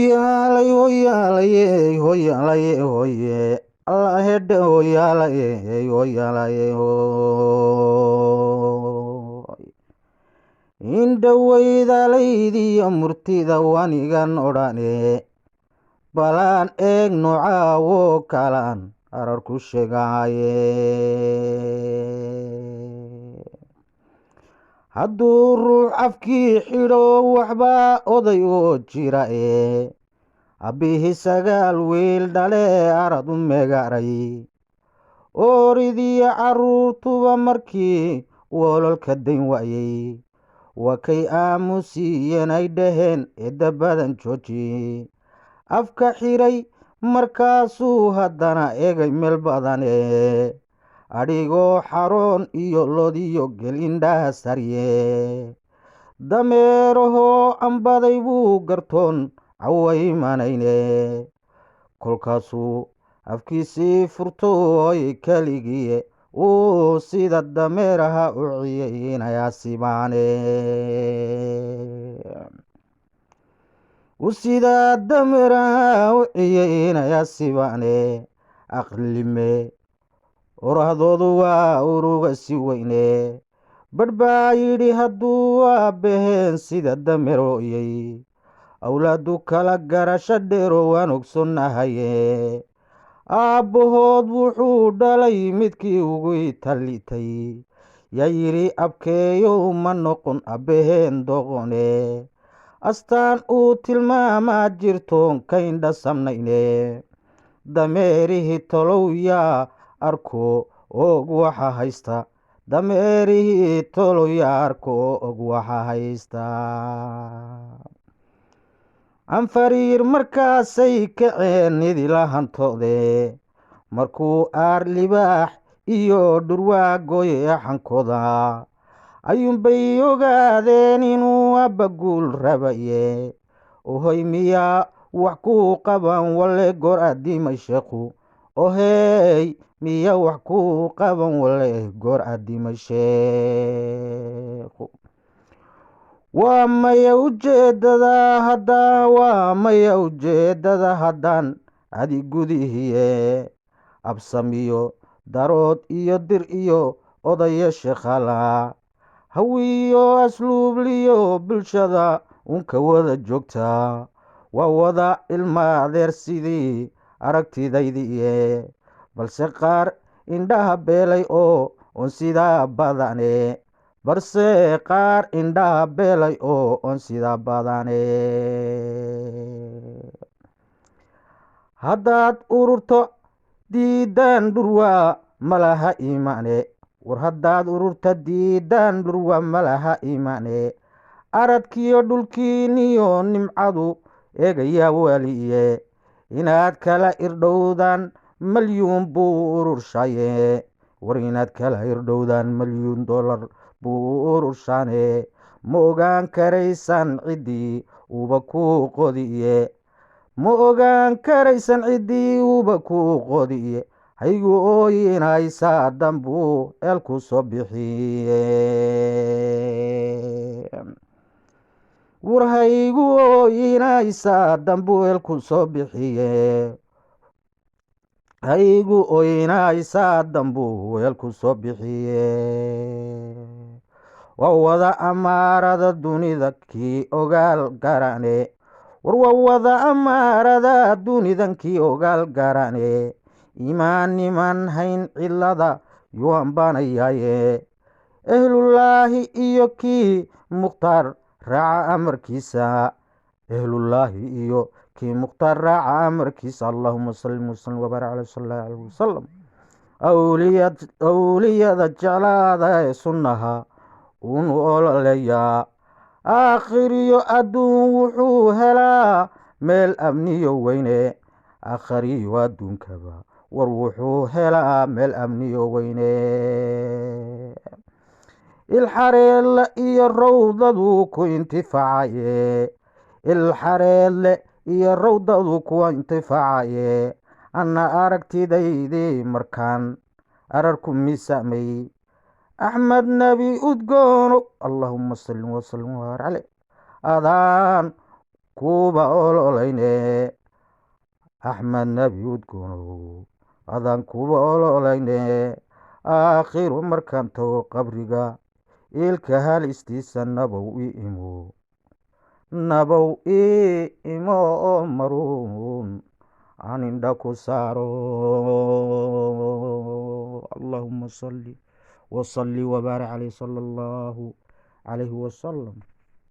Hoyaalay, hoyaalay, hoyaalay, hoye. Allah hedde hoyaalay, hoyaalay, hoy. Indhawaydalaydiyo murtida wanigan odhane. Balaan eeg noocaawoo kalaan arar ku sheegaaye. Hadduu ruux afkii xidho waxbaa oday oo jira abbihii sagaal wiil dhale arad u megaray ooridiyo carruurtuba markii wololka dayn waayey waa kay aamusiiyeen ay dhaheen edda badan jooji afka xidhay markaasuu haddana egay meel badane adhigoo xaroon iyo lodiyo gelindhaha sarye dameerahoo ambaday buu gartoon cawaymanayne kolkaasuu afkiisii furtooy keligiie uu sida dameeraha u ciyeynayaa sibaane sida dameeraha u ciyeynayaa sibaane aqlime orahdoodu waa uruga si weyne badh baa yidhi hadduu aabbaheen sida dameerooyey awlaadu kala garasho dheero waan ogsonahaye aabbahood wuxuu dhalay midkii ugu italitay yaa yidhi abkeeyow ma noqon abbaheen doqone astaan uu tilmaamaa jirtoon kayndha samnayne dameerihii tolow yaa arko og waxa haysta dameerihii tolow yaa arko og waxa haysta anfariir markaasay kaceen idilahantode markuu aar libaax iyo dhurwaa gooye axankooda ayuunbay ogaadeen inuu abbaguul rabaye ohoy miyaa wax kuu qaban walle goor addimay sheekhu ohey miya wax kuu qaban walle goor addimay sheekhu waa maya ujeedada haddaan adi gudihiye absamiyo darood iyo dir iyo odaya sheekhala hawiyo asluubliyo bulshada unka wada joogta waa wada ilmaadeer sidii aragtidaydiiye balse qaar indhaha beelay oo on sidaa badane balse qaar indhaha beelay oo on sidaa badane haddaad ururto diidaan dhurwaa malaha iimane war haddaad ururta diidaan dhurwaa malaha iimane aradkiyo dhulkiiniyo nimcadu eegayaa waliye inaad kala irdhowdaan malyuun buu ururshaye war inaad kala irdhowdaan $1,000,000 buu ururshane ma ogaan karaysan ciddii uba kuu qodiye ma ogaan karaysan ciddii uba kuu qodiye haygu ooyinaysaa dambuu eelku soo bixiye war haygu ooyinaysaa dambuu eelku soo bixiye haygu ooyinaysaa dambuu weelku soo bixiye waa wada amaarada dunida kii ogaal garane war waa wada amaarada dunidan kii ogaal garane imaan niman hayn cilada yuan banayaye ehlullaahi iyo kii mukhtaar raaca amarkiisa ehlullaahi iyo kii mukhtaar raaca amarkiisa allahuma salli wasallim wabaarik calaa sallallahu alayhi wasallam awliyada jeclaada ee sunnaha unu ololeeyaa aakhiriyo adduun wuxuu helaa meel amniyo weyne aakhiriyo adduunkaba war wuxuu helaa meel amniyo weyne ilxareedle iyo rowdadu ku intifaacaye ilxareedle iyo rowdadu kuwa intifaacaye anna aragtidaydii markaan ararku miisaamay axmed nebi udgoono allahuma salli wasallim wabaarik caleyh adaan kuuba ololayne axmed nebi udgoonow adaan kuuba ololayne aakhiru markaan tago qabriga ilka halistiisa nabow ii imo oo maruun aan indha ku saaro allahuma salli wasalli wabaarik caleyh sala allahu calayhi wasalam